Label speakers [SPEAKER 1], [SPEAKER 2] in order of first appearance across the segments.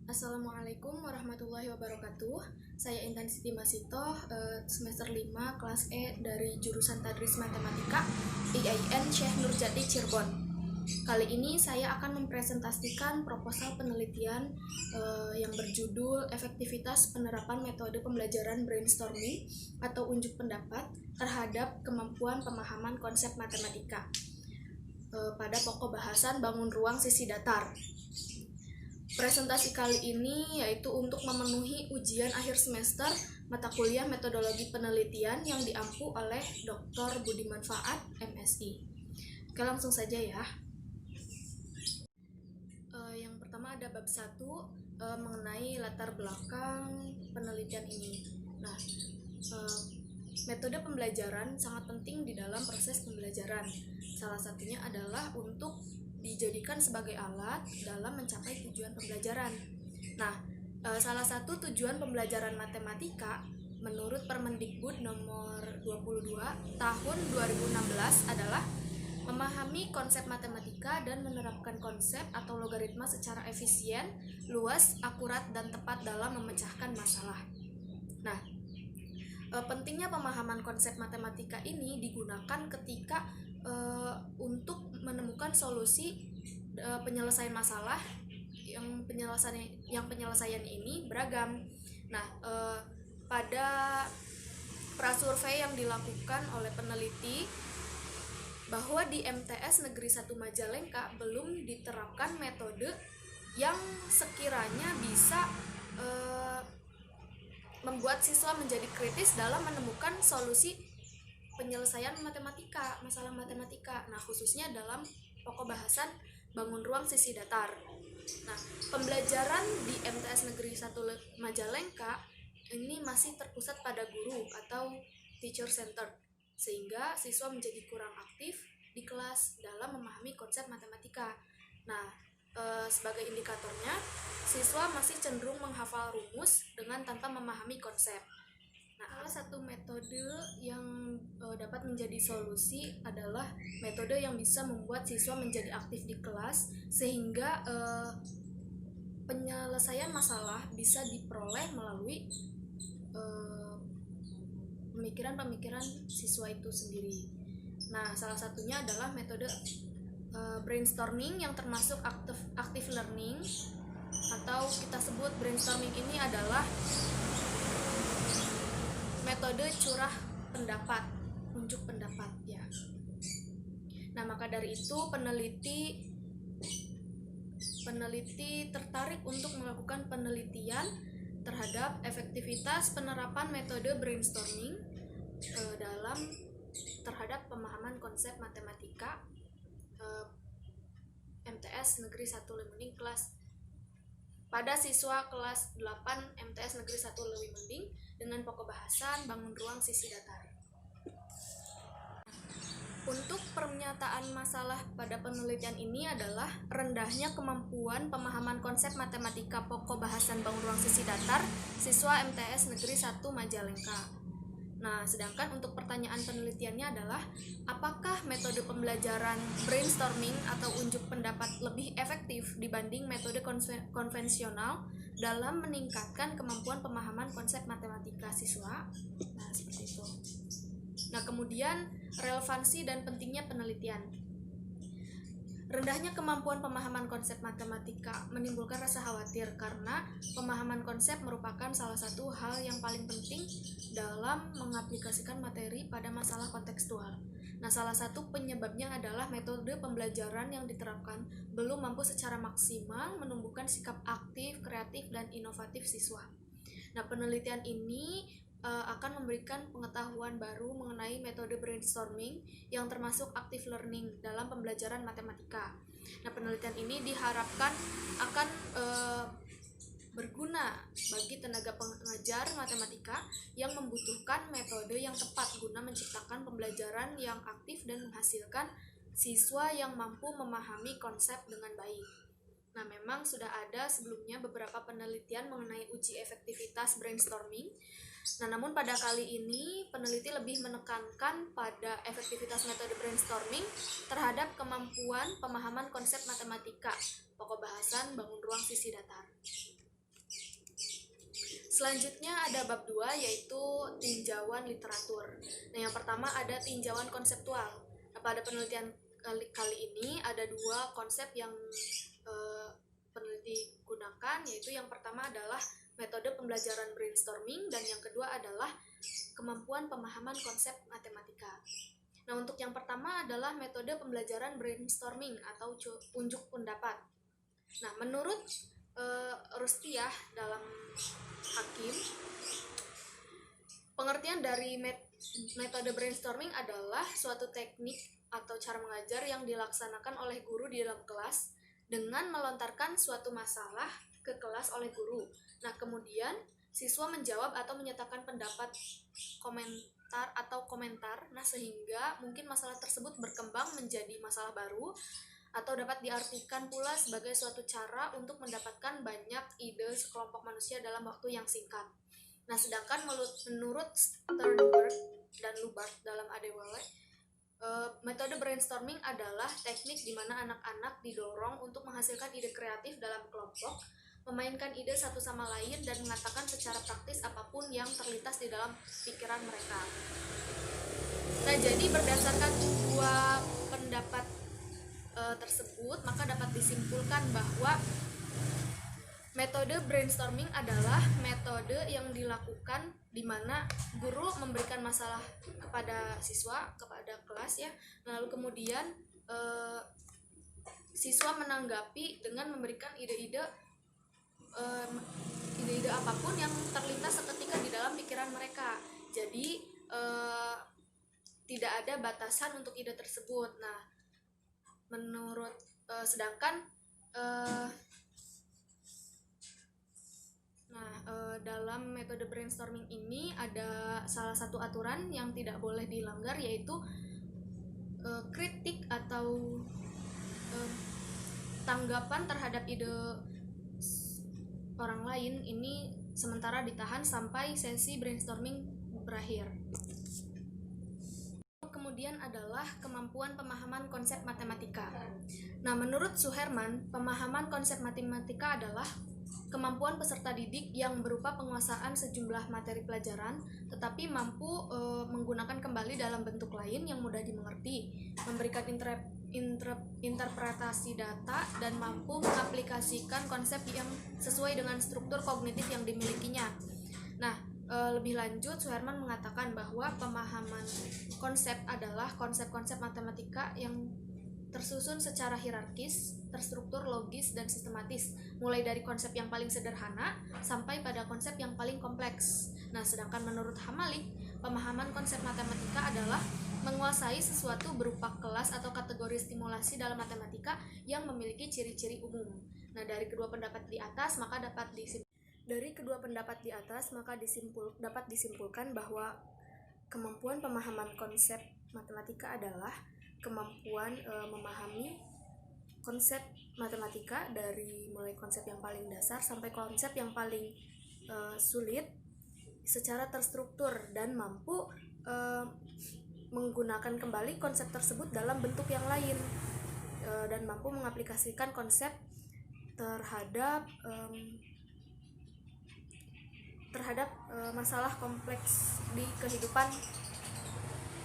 [SPEAKER 1] Assalamualaikum warahmatullahi wabarakatuh. Saya Intan Siti Masito, semester 5 kelas E dari jurusan Tadris Matematika IAIN Syekh Nurjati Cirebon. Kali ini saya akan mempresentasikan proposal penelitian yang berjudul Efektivitas Penerapan Metode Pembelajaran Brainstorming atau Unjuk Pendapat terhadap Kemampuan Pemahaman Konsep Matematika pada pokok bahasan Bangun Ruang Sisi Datar. Presentasi kali ini yaitu untuk memenuhi ujian akhir semester mata kuliah metodologi penelitian yang diampu oleh Dr. Budiman Faad, MSI. Oke, langsung saja ya. Yang pertama ada bab 1 mengenai latar belakang penelitian ini. Nah, metode pembelajaran sangat penting di dalam proses pembelajaran. Salah satunya adalah untuk dijadikan sebagai alat dalam mencapai tujuan pembelajaran. Nah, salah satu tujuan pembelajaran matematika menurut Permendikbud nomor 22 tahun 2016 adalah memahami konsep matematika dan menerapkan konsep atau logaritma secara efisien, luas, akurat, dan tepat dalam memecahkan masalah. Nah, pentingnya pemahaman konsep matematika ini digunakan ketika untuk menemukan solusi penyelesaian masalah yang penyelesaian ini beragam. Nah, pada prasurvei yang dilakukan oleh peneliti bahwa di MTS Negeri 1 Majalengka belum diterapkan metode yang sekiranya bisa membuat siswa menjadi kritis dalam menemukan solusi penyelesaian masalah matematika. Nah, khususnya dalam pokok bahasan Bangun Ruang Sisi Datar. Nah, pembelajaran di MTS Negeri 1 Majalengka ini masih terpusat pada guru atau teacher centered, sehingga siswa menjadi kurang aktif di kelas dalam memahami konsep matematika. Nah, sebagai indikatornya, siswa masih cenderung menghafal rumus dengan tanpa memahami konsep. Nah, salah satu metode yang dapat menjadi solusi adalah metode yang bisa membuat siswa menjadi aktif di kelas sehingga penyelesaian masalah bisa diperoleh melalui pemikiran-pemikiran siswa itu sendiri. Nah, salah satunya adalah metode brainstorming yang termasuk active learning, atau kita sebut brainstorming ini adalah metode curah pendapat, unjuk pendapat ya. Nah, maka dari itu peneliti tertarik untuk melakukan penelitian terhadap efektivitas penerapan metode brainstorming terhadap pemahaman konsep matematika MTS Negeri 1 Lemending pada siswa kelas 8 MTS Negeri 1 Lemending dengan pokok bahasan Bangun Ruang Sisi Datar. Untuk pernyataan masalah pada penelitian ini adalah rendahnya kemampuan pemahaman konsep matematika pokok bahasan Bangun Ruang Sisi Datar siswa MTS Negeri 1 Majalengka. Nah, sedangkan untuk pertanyaan penelitiannya adalah apakah metode pembelajaran brainstorming atau unjuk pendapat lebih efektif dibanding metode konvensional dalam meningkatkan kemampuan pemahaman konsep matematika siswa? Nah, seperti itu. Nah, kemudian relevansi dan pentingnya penelitian. Rendahnya kemampuan pemahaman konsep matematika menimbulkan rasa khawatir karena pemahaman konsep merupakan salah satu hal yang paling penting dalam mengaplikasikan materi pada masalah kontekstual. Nah, salah satu penyebabnya adalah metode pembelajaran yang diterapkan belum mampu secara maksimal menumbuhkan sikap aktif, kreatif, dan inovatif siswa. Nah, penelitian ini akan memberikan pengetahuan baru mengenai metode brainstorming yang termasuk active learning dalam pembelajaran matematika. Nah, penelitian ini diharapkan akan berguna bagi tenaga pengajar matematika yang membutuhkan metode yang tepat guna menciptakan pembelajaran yang aktif dan menghasilkan siswa yang mampu memahami konsep dengan baik. Nah, memang sudah ada sebelumnya beberapa penelitian mengenai uji efektivitas brainstorming. Nah, namun pada kali ini peneliti lebih menekankan pada efektivitas metode brainstorming terhadap kemampuan pemahaman konsep matematika, pokok bahasan Bangun Ruang Sisi Datar. Selanjutnya ada bab 2 yaitu tinjauan literatur. Nah, yang pertama ada tinjauan konseptual. Nah, pada penelitian kali ini ada 2 konsep yang peneliti gunakan, yaitu yang pertama adalah metode pembelajaran brainstorming dan yang kedua adalah kemampuan pemahaman konsep matematika. Nah, untuk yang pertama adalah metode pembelajaran brainstorming atau unjuk pendapat. Nah, menurut Rustiyah dalam Hakim, pengertian dari metode brainstorming adalah suatu teknik atau cara mengajar yang dilaksanakan oleh guru di dalam kelas dengan melontarkan suatu masalah ke kelas oleh guru. Nah, kemudian siswa menjawab atau menyatakan pendapat, komentar. Nah, sehingga mungkin masalah tersebut berkembang menjadi masalah baru atau dapat diartikan pula sebagai suatu cara untuk mendapatkan banyak ide sekelompok manusia dalam waktu yang singkat. Nah, sedangkan menurut Sternberg dan Lubart dalam ADWL, metode brainstorming adalah teknik di mana anak-anak didorong untuk menghasilkan ide kreatif dalam kelompok, memainkan ide satu sama lain, dan mengatakan secara praktis apapun yang terlintas di dalam pikiran mereka. Nah, jadi berdasarkan 2 pendapat tersebut, maka dapat disimpulkan bahwa metode brainstorming adalah metode yang dilakukan di mana guru memberikan masalah kepada siswa, kepada kelas ya, lalu kemudian siswa menanggapi dengan memberikan ide-ide apapun yang terlintas seketika di dalam pikiran mereka. Jadi tidak ada batasan untuk ide tersebut. Nah, sedangkan dalam metode brainstorming ini ada salah satu aturan yang tidak boleh dilanggar, yaitu kritik atau tanggapan terhadap ide orang lain ini sementara ditahan sampai sesi brainstorming berakhir. Kemudian adalah kemampuan pemahaman konsep matematika. Nah, menurut Suherman, pemahaman konsep matematika adalah kemampuan peserta didik yang berupa penguasaan sejumlah materi pelajaran, tetapi mampu menggunakan kembali dalam bentuk lain yang mudah dimengerti, memberikan interpretasi data, dan mampu mengaplikasikan konsep yang sesuai dengan struktur kognitif yang dimilikinya. Nah, lebih lanjut, Suherman mengatakan bahwa pemahaman konsep adalah konsep-konsep matematika yang tersusun secara hierarkis, terstruktur, logis, dan sistematis, mulai dari konsep yang paling sederhana sampai pada konsep yang paling kompleks. Nah, sedangkan menurut Hamalik, pemahaman konsep matematika adalah menguasai sesuatu berupa kelas atau kategori stimulasi dalam matematika yang memiliki ciri-ciri umum. Nah, dari kedua pendapat di atas maka dapat disimpulkan bahwa kemampuan pemahaman konsep matematika adalah kemampuan memahami konsep matematika dari mulai konsep yang paling dasar sampai konsep yang paling sulit secara terstruktur dan mampu menggunakan kembali konsep tersebut dalam bentuk yang lain dan mampu mengaplikasikan konsep terhadap masalah kompleks di kehidupan,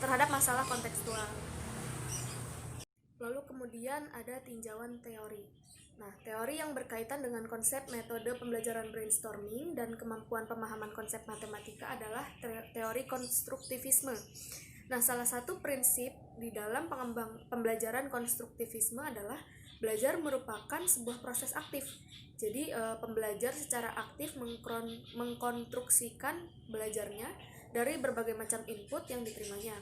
[SPEAKER 1] terhadap masalah kontekstual. Lalu kemudian ada tinjauan teori. Nah, teori yang berkaitan dengan konsep metode pembelajaran brainstorming dan kemampuan pemahaman konsep matematika adalah teori konstruktivisme. Nah, salah satu prinsip di dalam pembelajaran konstruktivisme adalah belajar merupakan sebuah proses aktif. Jadi, pembelajar secara aktif mengkonstruksikan belajarnya dari berbagai macam input yang diterimanya.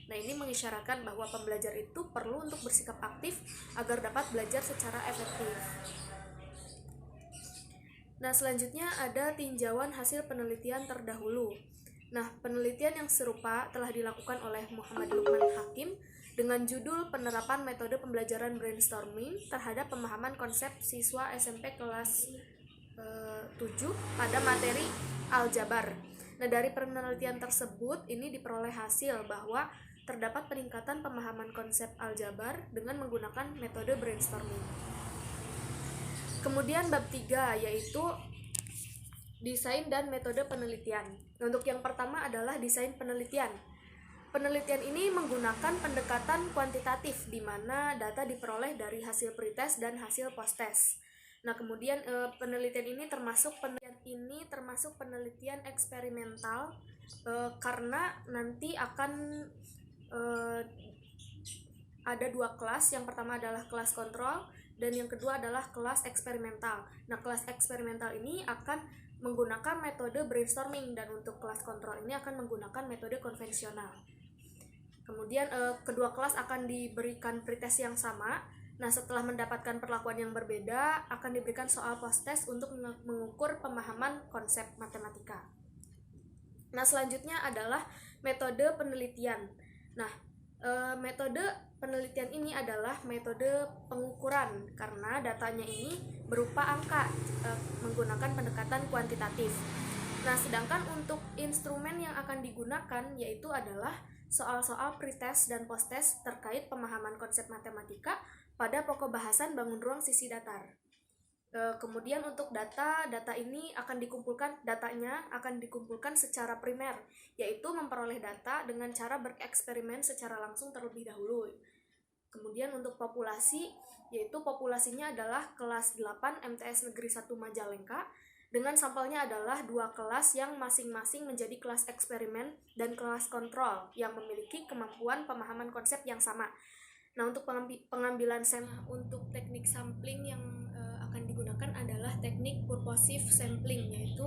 [SPEAKER 1] Nah, ini mengisyaratkan bahwa pembelajar itu perlu untuk bersikap aktif agar dapat belajar secara efektif. Nah, selanjutnya ada tinjauan hasil penelitian terdahulu. Nah, penelitian yang serupa telah dilakukan oleh Muhammad Lukman Hakim dengan judul Penerapan Metode Pembelajaran Brainstorming terhadap Pemahaman Konsep Siswa SMP kelas 7 pada materi aljabar. Nah, dari penelitian tersebut ini diperoleh hasil bahwa terdapat peningkatan pemahaman konsep aljabar dengan menggunakan metode brainstorming. Kemudian bab 3 yaitu Desain dan metode penelitian. Untuk yang pertama adalah desain penelitian. Penelitian ini menggunakan pendekatan kuantitatif di mana data diperoleh dari hasil pretest dan hasil posttest. Nah, kemudian penelitian ini termasuk penelitian eksperimental karena nanti akan ada dua kelas. Yang pertama adalah kelas kontrol dan yang kedua adalah kelas eksperimental. Nah, kelas eksperimental ini akan menggunakan metode brainstorming dan untuk kelas kontrol ini akan menggunakan metode konvensional. Kemudian kedua kelas akan diberikan pretest yang sama. Nah, setelah mendapatkan perlakuan yang berbeda, akan diberikan soal post-test untuk mengukur pemahaman konsep matematika. Nah, selanjutnya adalah metode penelitian. Nah, metode penelitian ini adalah metode pengukuran karena datanya ini berupa angka menggunakan pendekatan kuantitatif. Nah, sedangkan untuk instrumen yang akan digunakan yaitu adalah soal-soal pretest dan posttest terkait pemahaman konsep matematika pada pokok bahasan bangun ruang sisi datar. Kemudian untuk data ini datanya akan dikumpulkan secara primer, yaitu memperoleh data dengan cara bereksperimen secara langsung terlebih dahulu. Kemudian untuk populasi, yaitu populasinya adalah kelas 8 MTS Negeri 1 Majalengka, dengan sampelnya adalah dua kelas yang masing-masing menjadi kelas eksperimen dan kelas kontrol yang memiliki kemampuan pemahaman konsep yang sama. Nah, untuk pengambilan sampel untuk teknik sampling yang akan digunakan adalah teknik purposive sampling, yaitu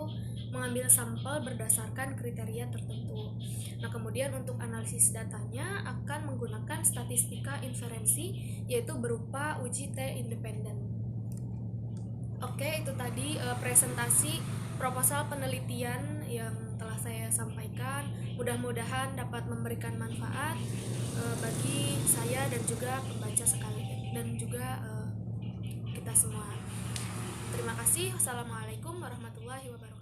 [SPEAKER 1] mengambil sampel berdasarkan kriteria tertentu. Nah, kemudian untuk analisis datanya akan menggunakan statistika inferensi, yaitu berupa uji T independen. Oke, itu tadi presentasi proposal penelitian yang telah saya sampaikan. Mudah-mudahan dapat memberikan manfaat bagi saya dan juga pembaca sekalian dan juga kita semua. Terima kasih. Wassalamualaikum warahmatullahi wabarakatuh.